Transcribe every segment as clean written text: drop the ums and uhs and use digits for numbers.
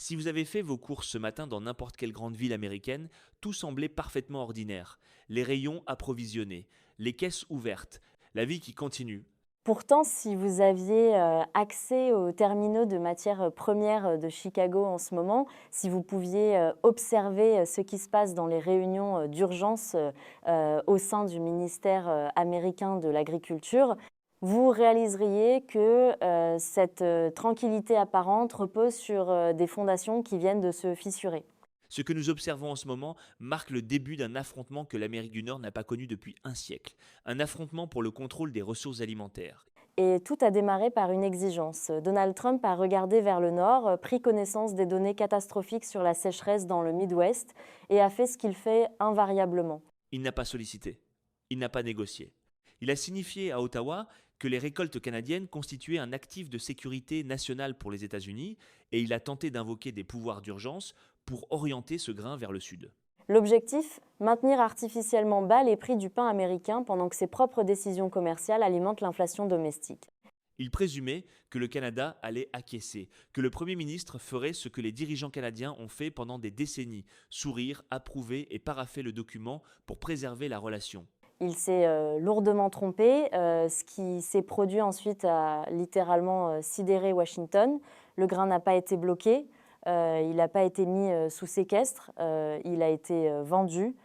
Si vous avez fait vos courses ce matin dans n'importe quelle grande ville américaine, tout semblait parfaitement ordinaire. Les rayons approvisionnés, les caisses ouvertes, la vie qui continue. Pourtant, si vous aviez, accès aux terminaux de matières, premières, de Chicago en ce moment, si vous pouviez, observer, ce qui se passe dans les réunions, d'urgence, au sein du ministère, américain de l'Agriculture, vous réaliseriez que, cette, tranquillité apparente repose sur, des fondations qui viennent de se fissurer. Ce que nous observons en ce moment marque le début d'un affrontement que l'Amérique du Nord n'a pas connu depuis un siècle. Un affrontement pour le contrôle des ressources alimentaires. Et tout a démarré par une exigence. Donald Trump a regardé vers le nord, pris connaissance des données catastrophiques sur la sécheresse dans le Midwest et a fait ce qu'il fait invariablement. Il n'a pas sollicité. Il n'a pas négocié. Il a signifié à Ottawa que les récoltes canadiennes constituaient un actif de sécurité nationale pour les États-Unis et il a tenté d'invoquer des pouvoirs d'urgence pour orienter ce grain vers le sud. L'objectif, maintenir artificiellement bas les prix du pain américain pendant que ses propres décisions commerciales alimentent l'inflation domestique. Il présumait que le Canada allait acquiescer, que le Premier ministre ferait ce que les dirigeants canadiens ont fait pendant des décennies, sourire, approuver et paraffer le document pour préserver la relation. Il s'est lourdement trompé. Ce qui s'est produit ensuite a littéralement sidéré Washington. Le grain n'a pas été bloqué, il n'a pas été mis sous séquestre, il a été vendu,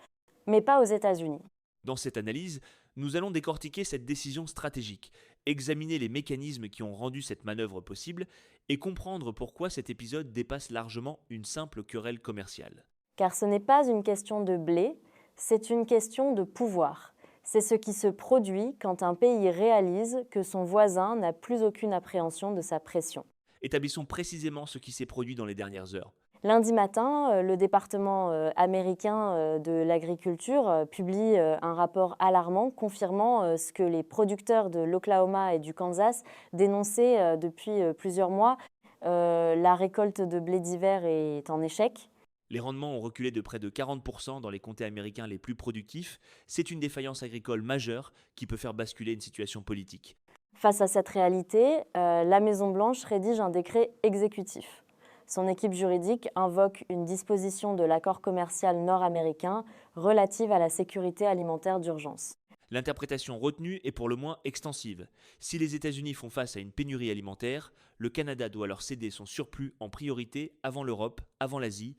mais pas aux États-Unis. Dans cette analyse, nous allons décortiquer cette décision stratégique, examiner les mécanismes qui ont rendu cette manœuvre possible et comprendre pourquoi cet épisode dépasse largement une simple querelle commerciale. Car ce n'est pas une question de blé, c'est une question de pouvoir. C'est ce qui se produit quand un pays réalise que son voisin n'a plus aucune appréhension de sa pression. Établissons précisément ce qui s'est produit dans les dernières heures. Lundi matin, le département américain de l'agriculture publie un rapport alarmant confirmant ce que les producteurs de l'Oklahoma et du Kansas dénonçaient depuis plusieurs mois. La récolte de blé d'hiver est en échec. Les rendements ont reculé de près de 40% dans les comtés américains les plus productifs. C'est une défaillance agricole majeure qui peut faire basculer une situation politique. Face à cette réalité, la Maison-Blanche rédige un décret exécutif. Son équipe juridique invoque une disposition de l'accord commercial nord-américain relative à la sécurité alimentaire d'urgence. L'interprétation retenue est pour le moins extensive. Si les États-Unis font face à une pénurie alimentaire, le Canada doit leur céder son surplus en priorité avant l'Europe, avant l'Asie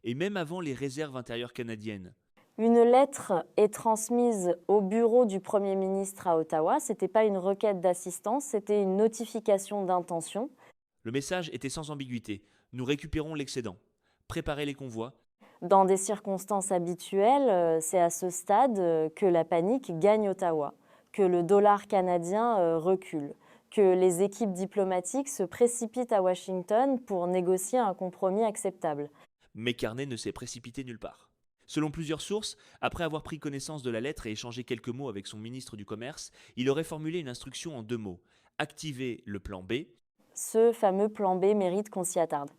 et même avant les réserves intérieures canadiennes. Une lettre est transmise au bureau du Premier ministre à Ottawa. Ce n'était pas une requête d'assistance, c'était une notification d'intention. Le message était sans ambiguïté. Nous récupérons l'excédent. Préparez les convois. Dans des circonstances habituelles, c'est à ce stade que la panique gagne Ottawa, que le dollar canadien recule, que les équipes diplomatiques se précipitent à Washington pour négocier un compromis acceptable. Mais Carnet ne s'est précipité nulle part. Selon plusieurs sources, après avoir pris connaissance de la lettre et échangé quelques mots avec son ministre du Commerce, il aurait formulé une instruction en 2 mots. Activer le plan B. Ce fameux plan B mérite qu'on s'y attarde.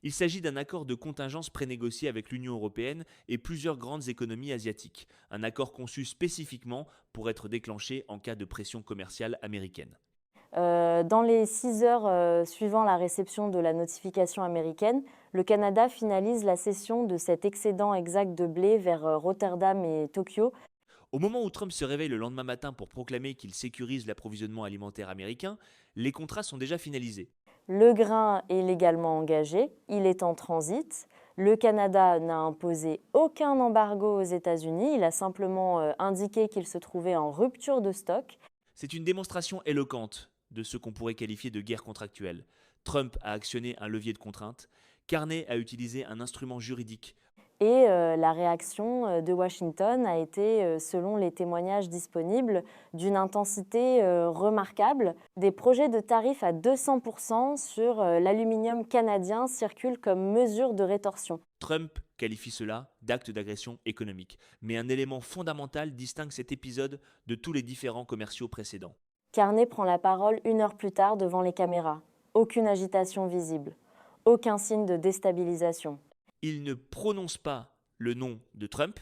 Il s'agit d'un accord de contingence prénégocié avec l'Union européenne et plusieurs grandes économies asiatiques. Un accord conçu spécifiquement pour être déclenché en cas de pression commerciale américaine. Dans les 6 heures suivant la réception de la notification américaine, le Canada finalise la cession de cet excédent exact de blé vers Rotterdam et Tokyo. Au moment où Trump se réveille le lendemain matin pour proclamer qu'il sécurise l'approvisionnement alimentaire américain, les contrats sont déjà finalisés. Le grain est légalement engagé, il est en transit. Le Canada n'a imposé aucun embargo aux États-Unis, il a simplement indiqué qu'il se trouvait en rupture de stock. C'est une démonstration éloquente de ce qu'on pourrait qualifier de guerre contractuelle. Trump a actionné un levier de contrainte, Carney a utilisé un instrument juridique. Et la réaction de Washington a été, selon les témoignages disponibles, d'une intensité remarquable. Des projets de tarifs à 200% sur l'aluminium canadien circulent comme mesure de rétorsion. Trump qualifie cela d'acte d'agression économique, mais un élément fondamental distingue cet épisode de tous les différends commerciaux précédents. Carney prend la parole 1 heure plus tard devant les caméras. Aucune agitation visible, aucun signe de déstabilisation. Il ne prononce pas le nom de Trump,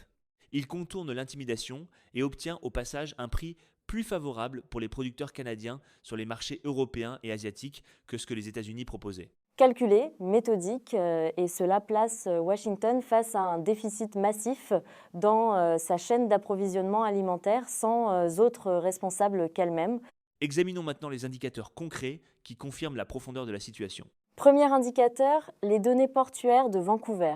il contourne l'intimidation et obtient au passage un prix plus favorable pour les producteurs canadiens sur les marchés européens et asiatiques que ce que les États-Unis proposaient. Calculé, méthodique, et cela place Washington face à un déficit massif dans sa chaîne d'approvisionnement alimentaire sans autre responsable qu'elle-même. Examinons maintenant les indicateurs concrets qui confirment la profondeur de la situation. Premier indicateur, les données portuaires de Vancouver.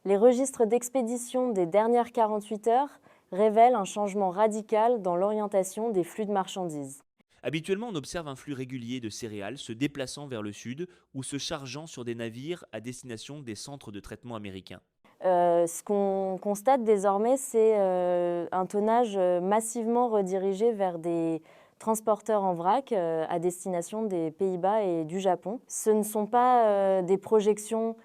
Les registres d'expédition des dernières 48 heures révèlent un changement radical dans l'orientation des flux de marchandises. Habituellement, on observe un flux régulier de céréales se déplaçant vers le sud ou se chargeant sur des navires à destination des centres de traitement américains. Ce qu'on constate désormais, c'est un tonnage massivement redirigé vers des transporteurs en vrac à destination des Pays-Bas et du Japon. Ce ne sont pas des projections,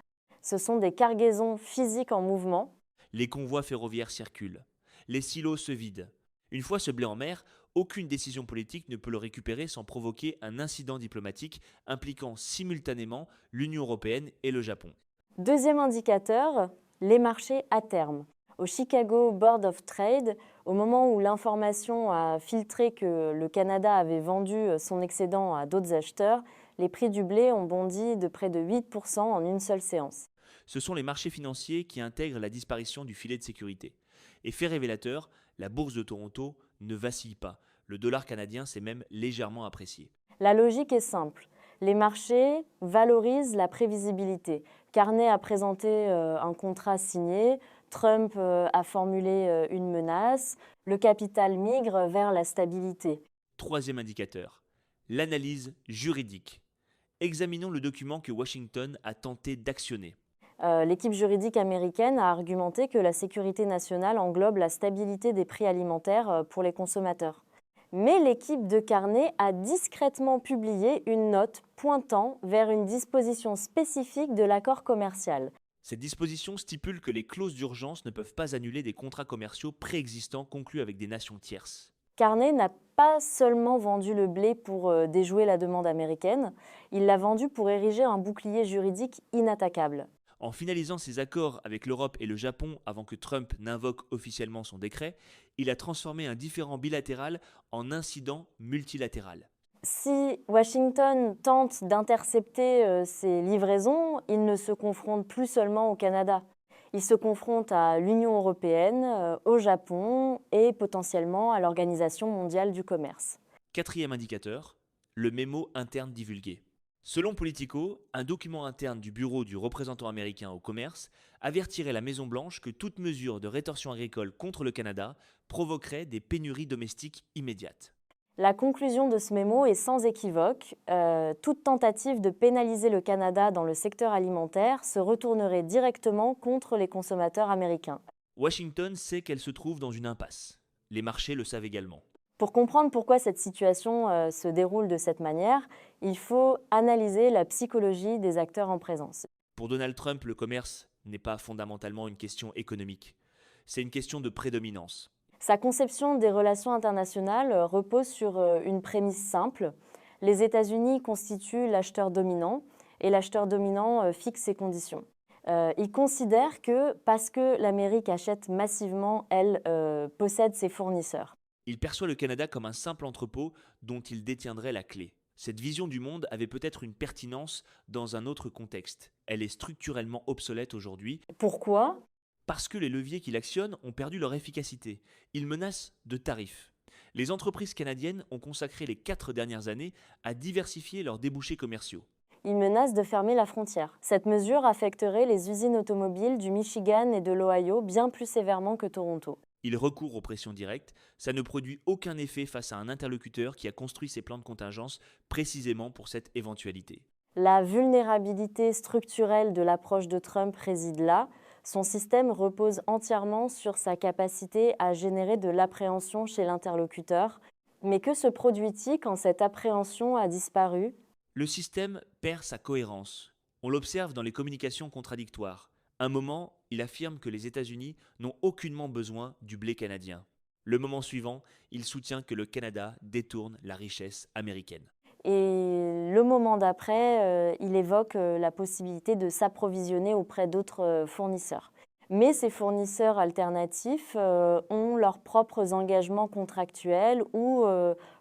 ce sont des cargaisons physiques en mouvement. Les convois ferroviaires circulent. Les silos se vident. Une fois ce blé en mer, aucune décision politique ne peut le récupérer sans provoquer un incident diplomatique impliquant simultanément l'Union européenne et le Japon. Deuxième indicateur, les marchés à terme. Au Chicago Board of Trade, au moment où l'information a filtré que le Canada avait vendu son excédent à d'autres acheteurs, les prix du blé ont bondi de près de 8% en une seule séance. Ce sont les marchés financiers qui intègrent la disparition du filet de sécurité. Et fait révélateur, la bourse de Toronto ne vacille pas. Le dollar canadien s'est même légèrement apprécié. La logique est simple. Les marchés valorisent la prévisibilité. Carney a présenté un contrat signé, Trump a formulé une menace, le capital migre vers la stabilité. Troisième indicateur, l'analyse juridique. Examinons le document que Washington a tenté d'actionner. L'équipe juridique américaine a argumenté que la sécurité nationale englobe la stabilité des prix alimentaires pour les consommateurs. Mais l'équipe de Carney a discrètement publié une note pointant vers une disposition spécifique de l'accord commercial. Cette disposition stipule que les clauses d'urgence ne peuvent pas annuler des contrats commerciaux préexistants conclus avec des nations tierces. Carney n'a pas seulement vendu le blé pour déjouer la demande américaine, il l'a vendu pour ériger un bouclier juridique inattaquable. En finalisant ses accords avec l'Europe et le Japon avant que Trump n'invoque officiellement son décret, il a transformé un différend bilatéral en incident multilatéral. Si Washington tente d'intercepter ces livraisons, il ne se confronte plus seulement au Canada. Il se confronte à l'Union européenne, au Japon et potentiellement à l'Organisation mondiale du commerce. Quatrième indicateur, le mémo interne divulgué. Selon Politico, un document interne du bureau du représentant américain au commerce avertirait la Maison-Blanche que toute mesure de rétorsion agricole contre le Canada provoquerait des pénuries domestiques immédiates. La conclusion de ce mémo est sans équivoque. Toute tentative de pénaliser le Canada dans le secteur alimentaire se retournerait directement contre les consommateurs américains. Washington sait qu'elle se trouve dans une impasse. Les marchés le savent également. Pour comprendre pourquoi cette situation se déroule de cette manière, il faut analyser la psychologie des acteurs en présence. Pour Donald Trump, le commerce n'est pas fondamentalement une question économique. C'est une question de prédominance. Sa conception des relations internationales repose sur une prémisse simple. Les États-Unis constituent l'acheteur dominant et l'acheteur dominant fixe ses conditions. Il considère que parce que l'Amérique achète massivement, elle possède ses fournisseurs. Il perçoit le Canada comme un simple entrepôt dont il détiendrait la clé. Cette vision du monde avait peut-être une pertinence dans un autre contexte. Elle est structurellement obsolète aujourd'hui. Pourquoi ? Parce que les leviers qu'il actionne ont perdu leur efficacité. Il menace de tarifs. Les entreprises canadiennes ont consacré les 4 dernières années à diversifier leurs débouchés commerciaux. Il menace de fermer la frontière. Cette mesure affecterait les usines automobiles du Michigan et de l'Ohio bien plus sévèrement que Toronto. Il recourt aux pressions directes, ça ne produit aucun effet face à un interlocuteur qui a construit ses plans de contingence précisément pour cette éventualité. La vulnérabilité structurelle de l'approche de Trump réside là. Son système repose entièrement sur sa capacité à générer de l'appréhension chez l'interlocuteur. Mais que se produit-il quand cette appréhension a disparu ? Le système perd sa cohérence. On l'observe dans les communications contradictoires. Un moment, il affirme que les États-Unis n'ont aucunement besoin du blé canadien. Le moment suivant, il soutient que le Canada détourne la richesse américaine. Et le moment d'après, il évoque la possibilité de s'approvisionner auprès d'autres fournisseurs. Mais ces fournisseurs alternatifs ont leurs propres engagements contractuels ou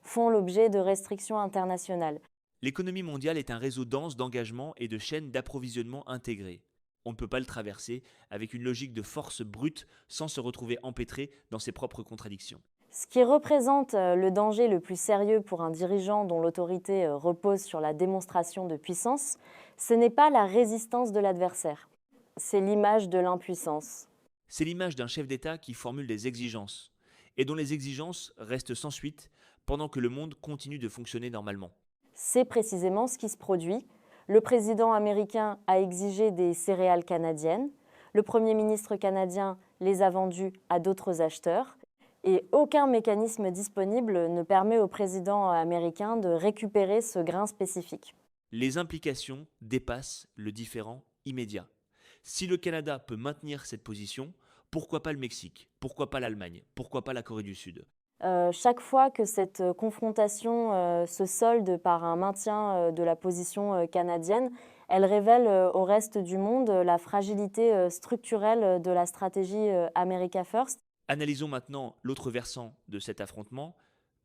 font l'objet de restrictions internationales. L'économie mondiale est un réseau dense d'engagements et de chaînes d'approvisionnement intégrées. On ne peut pas le traverser avec une logique de force brute sans se retrouver empêtré dans ses propres contradictions. Ce qui représente le danger le plus sérieux pour un dirigeant dont l'autorité repose sur la démonstration de puissance, ce n'est pas la résistance de l'adversaire, c'est l'image de l'impuissance. C'est l'image d'un chef d'État qui formule des exigences, et dont les exigences restent sans suite pendant que le monde continue de fonctionner normalement. C'est précisément ce qui se produit. Le président américain a exigé des céréales canadiennes, le Premier ministre canadien les a vendues à d'autres acheteurs, et aucun mécanisme disponible ne permet au président américain de récupérer ce grain spécifique. Les implications dépassent le différend immédiat. Si le Canada peut maintenir cette position, pourquoi pas le Mexique? Pourquoi pas l'Allemagne? Pourquoi pas la Corée du Sud? Chaque fois que cette confrontation se solde par un maintien de la position canadienne, elle révèle au reste du monde la fragilité structurelle de la stratégie America First. Analysons maintenant l'autre versant de cet affrontement.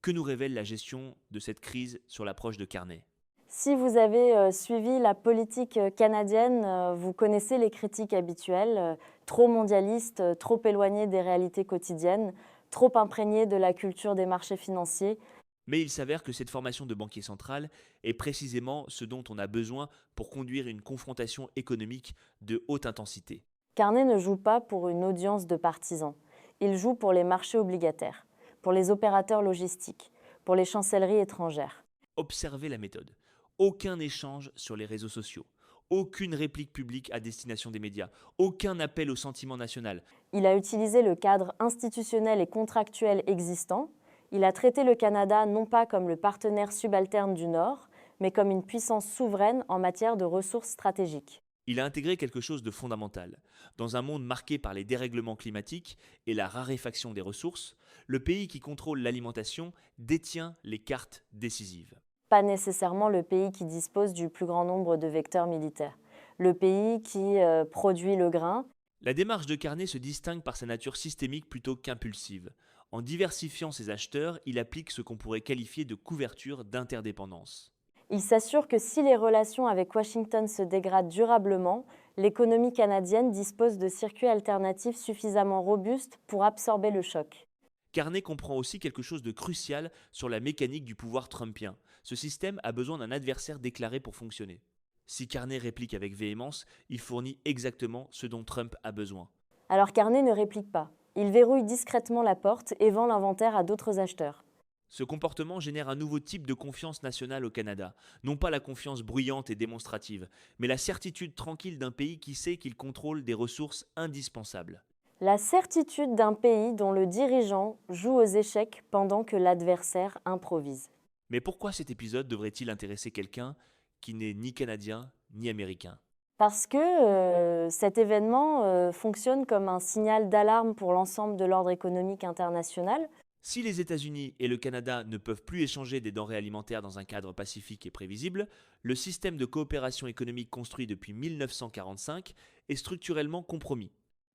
Que nous révèle la gestion de cette crise sur l'approche de Carney? Si vous avez suivi la politique canadienne, vous connaissez les critiques habituelles, trop mondialistes, trop éloignées des réalités quotidiennes, trop imprégnées de la culture des marchés financiers. Mais il s'avère que cette formation de banquier central est précisément ce dont on a besoin pour conduire une confrontation économique de haute intensité. Carney ne joue pas pour une audience de partisans. Il joue pour les marchés obligataires, pour les opérateurs logistiques, pour les chancelleries étrangères. Observez la méthode. Aucun échange sur les réseaux sociaux, aucune réplique publique à destination des médias, aucun appel au sentiment national. Il a utilisé le cadre institutionnel et contractuel existant. Il a traité le Canada non pas comme le partenaire subalterne du Nord, mais comme une puissance souveraine en matière de ressources stratégiques. Il a intégré quelque chose de fondamental. Dans un monde marqué par les dérèglements climatiques et la raréfaction des ressources, le pays qui contrôle l'alimentation détient les cartes décisives. Pas nécessairement le pays qui dispose du plus grand nombre de vecteurs militaires. Le pays qui produit le grain. La démarche de Carney se distingue par sa nature systémique plutôt qu'impulsive. En diversifiant ses acheteurs, il applique ce qu'on pourrait qualifier de couverture d'interdépendance. Il s'assure que si les relations avec Washington se dégradent durablement, l'économie canadienne dispose de circuits alternatifs suffisamment robustes pour absorber le choc. Carney comprend aussi quelque chose de crucial sur la mécanique du pouvoir trumpien. Ce système a besoin d'un adversaire déclaré pour fonctionner. Si Carney réplique avec véhémence, il fournit exactement ce dont Trump a besoin. Alors Carney ne réplique pas. Il verrouille discrètement la porte et vend l'inventaire à d'autres acheteurs. Ce comportement génère un nouveau type de confiance nationale au Canada. Non pas la confiance bruyante et démonstrative, mais la certitude tranquille d'un pays qui sait qu'il contrôle des ressources indispensables. La certitude d'un pays dont le dirigeant joue aux échecs pendant que l'adversaire improvise. Mais pourquoi cet épisode devrait-il intéresser quelqu'un qui n'est ni canadien ni américain? Parce que cet événement fonctionne comme un signal d'alarme pour l'ensemble de l'ordre économique international. Si les États-Unis et le Canada ne peuvent plus échanger des denrées alimentaires dans un cadre pacifique et prévisible, le système de coopération économique construit depuis 1945 est structurellement compromis.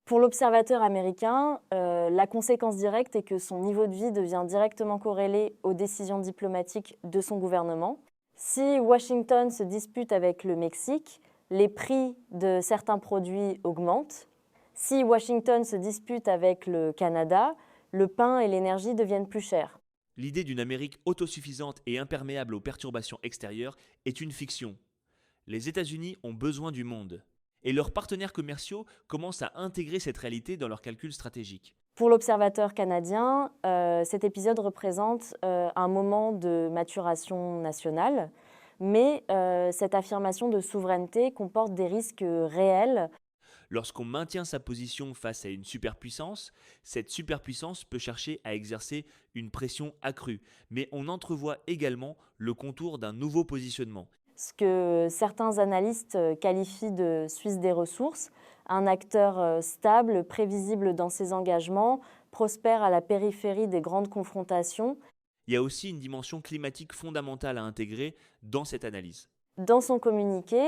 Pour l'observateur américain, la conséquence directe est que son niveau de vie devient directement corrélé aux décisions diplomatiques de son gouvernement. Si Washington se dispute avec le Mexique, les prix de certains produits augmentent. Si Washington se dispute avec le Canada, le pain et l'énergie deviennent plus chers. L'idée d'une Amérique autosuffisante et imperméable aux perturbations extérieures est une fiction. Les États-Unis ont besoin du monde. Et leurs partenaires commerciaux commencent à intégrer cette réalité dans leurs calculs stratégiques. Pour l'observateur canadien, cet épisode représente un moment de maturation nationale, mais cette affirmation de souveraineté comporte des risques réels. Lorsqu'on maintient sa position face à une superpuissance, cette superpuissance peut chercher à exercer une pression accrue, mais on entrevoit également le contour d'un nouveau positionnement. Ce que certains analystes qualifient de Suisse des ressources, un acteur stable, prévisible dans ses engagements, prospère à la périphérie des grandes confrontations. Il y a aussi une dimension climatique fondamentale à intégrer dans cette analyse. Dans son communiqué,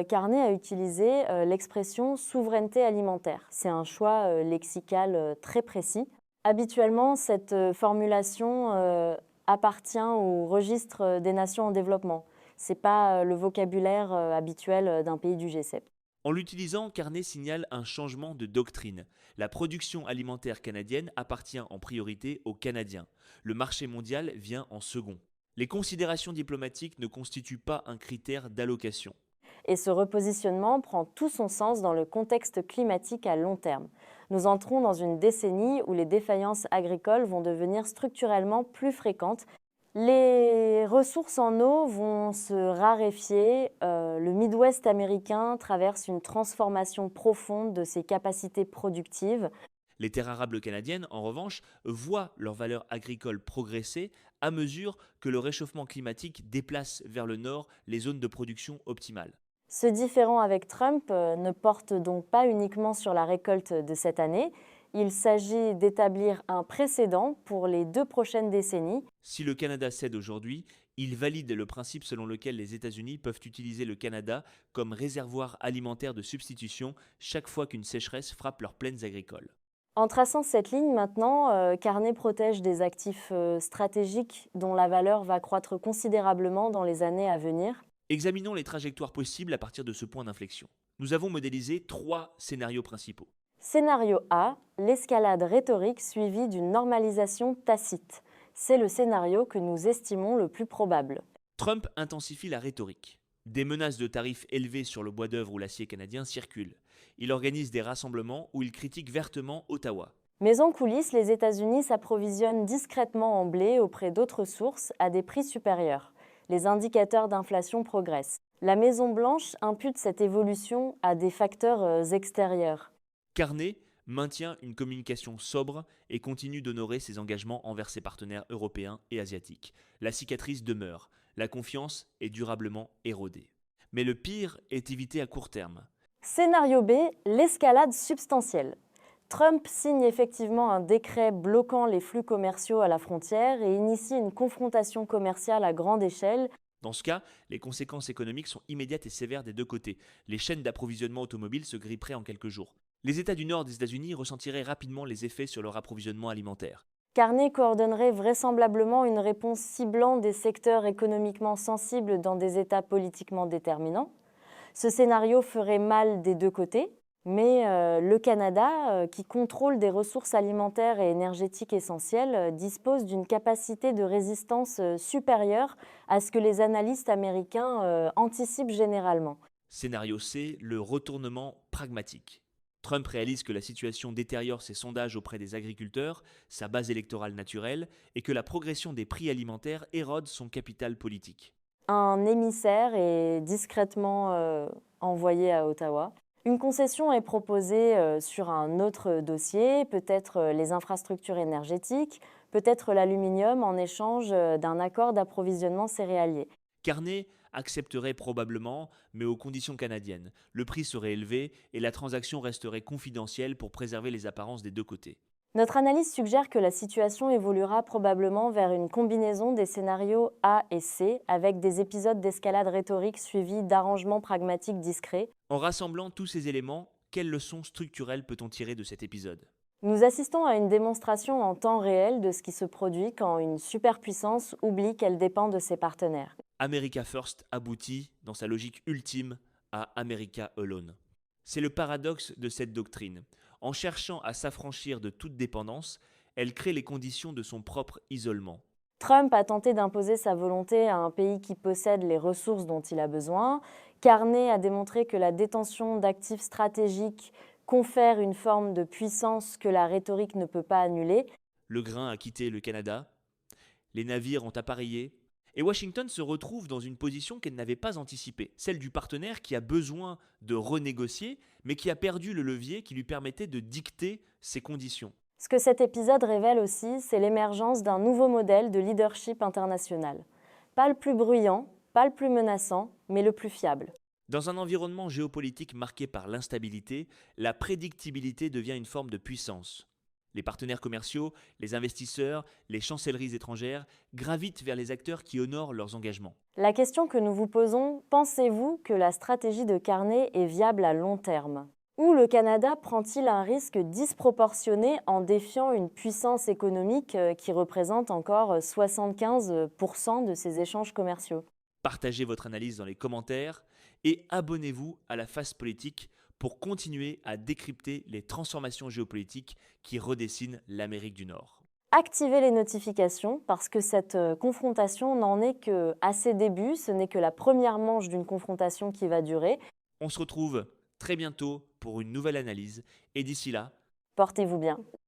Carney a utilisé l'expression souveraineté alimentaire. C'est un choix lexical très précis. Habituellement, cette formulation appartient au registre des nations en développement. Ce n'est pas le vocabulaire habituel d'un pays du G7. En l'utilisant, Carney signale un changement de doctrine. La production alimentaire canadienne appartient en priorité aux Canadiens. Le marché mondial vient en second. Les considérations diplomatiques ne constituent pas un critère d'allocation. Et ce repositionnement prend tout son sens dans le contexte climatique à long terme. Nous entrons dans une décennie où les défaillances agricoles vont devenir structurellement plus fréquentes. Les ressources en eau vont se raréfier. Le Midwest américain traverse une transformation profonde de ses capacités productives. Les terres arables canadiennes, en revanche, voient leur valeur agricole progresser à mesure que le réchauffement climatique déplace vers le nord les zones de production optimales. Ce différend avec Trump ne porte donc pas uniquement sur la récolte de cette année. Il s'agit d'établir un précédent pour les 2 prochaines décennies. Si le Canada cède aujourd'hui, il valide le principe selon lequel les États-Unis peuvent utiliser le Canada comme réservoir alimentaire de substitution chaque fois qu'une sécheresse frappe leurs plaines agricoles. En traçant cette ligne maintenant, Carney protège des actifs stratégiques dont la valeur va croître considérablement dans les années à venir. Examinons les trajectoires possibles à partir de ce point d'inflexion. Nous avons modélisé 3 scénarios principaux. Scénario A, l'escalade rhétorique suivie d'une normalisation tacite. C'est le scénario que nous estimons le plus probable. Trump intensifie la rhétorique. Des menaces de tarifs élevés sur le bois d'œuvre ou l'acier canadien circulent. Il organise des rassemblements où il critique vertement Ottawa. Mais en coulisses, les États-Unis s'approvisionnent discrètement en blé auprès d'autres sources à des prix supérieurs. Les indicateurs d'inflation progressent. La Maison-Blanche impute cette évolution à des facteurs extérieurs. Carney maintient une communication sobre et continue d'honorer ses engagements envers ses partenaires européens et asiatiques. La cicatrice demeure, la confiance est durablement érodée. Mais le pire est évité à court terme. Scénario B, l'escalade substantielle. Trump signe effectivement un décret bloquant les flux commerciaux à la frontière et initie une confrontation commerciale à grande échelle. Dans ce cas, les conséquences économiques sont immédiates et sévères des 2 côtés. Les chaînes d'approvisionnement automobile se gripperaient en quelques jours. Les États du nord des États-Unis ressentiraient rapidement les effets sur leur approvisionnement alimentaire. Carney coordonnerait vraisemblablement une réponse ciblant des secteurs économiquement sensibles dans des États politiquement déterminants. Ce scénario ferait mal des 2 côtés. Mais le Canada, qui contrôle des ressources alimentaires et énergétiques essentielles, dispose d'une capacité de résistance supérieure à ce que les analystes américains anticipent généralement. Scénario C, le retournement pragmatique. Trump réalise que la situation détériore ses sondages auprès des agriculteurs, sa base électorale naturelle, et que la progression des prix alimentaires érode son capital politique. Un émissaire est discrètement envoyé à Ottawa. Une concession est proposée sur un autre dossier, peut-être les infrastructures énergétiques, peut-être l'aluminium en échange d'un accord d'approvisionnement céréalier. Carney accepterait probablement, mais aux conditions canadiennes. Le prix serait élevé et la transaction resterait confidentielle pour préserver les apparences des 2 côtés. Notre analyse suggère que la situation évoluera probablement vers une combinaison des scénarios A et C, avec des épisodes d'escalade rhétorique suivis d'arrangements pragmatiques discrets. En rassemblant tous ces éléments, quelles leçons structurelles peut-on tirer de cet épisode ? Nous assistons à une démonstration en temps réel de ce qui se produit quand une superpuissance oublie qu'elle dépend de ses partenaires. America First aboutit, dans sa logique ultime, à America Alone. C'est le paradoxe de cette doctrine. En cherchant à s'affranchir de toute dépendance, elle crée les conditions de son propre isolement. Trump a tenté d'imposer sa volonté à un pays qui possède les ressources dont il a besoin. Carney a démontré que la détention d'actifs stratégiques confère une forme de puissance que la rhétorique ne peut pas annuler. Le grain a quitté le Canada, les navires ont appareillé, et Washington se retrouve dans une position qu'elle n'avait pas anticipée, celle du partenaire qui a besoin de renégocier, mais qui a perdu le levier qui lui permettait de dicter ses conditions. Ce que cet épisode révèle aussi, c'est l'émergence d'un nouveau modèle de leadership international. Pas le plus bruyant, pas le plus menaçant, mais le plus fiable. Dans un environnement géopolitique marqué par l'instabilité, la prédictibilité devient une forme de puissance. Les partenaires commerciaux, les investisseurs, les chancelleries étrangères gravitent vers les acteurs qui honorent leurs engagements. La question que nous vous posons, pensez-vous que la stratégie de Carney est viable à long terme ? Ou le Canada prend-il un risque disproportionné en défiant une puissance économique qui représente encore 75% de ses échanges commerciaux ? Partagez votre analyse dans les commentaires et abonnez-vous à la Face Politique pour continuer à décrypter les transformations géopolitiques qui redessinent l'Amérique du Nord. Activez les notifications parce que cette confrontation n'en est qu'à ses débuts, ce n'est que la première manche d'une confrontation qui va durer. On se retrouve très bientôt pour une nouvelle analyse et d'ici là, Portez-vous bien.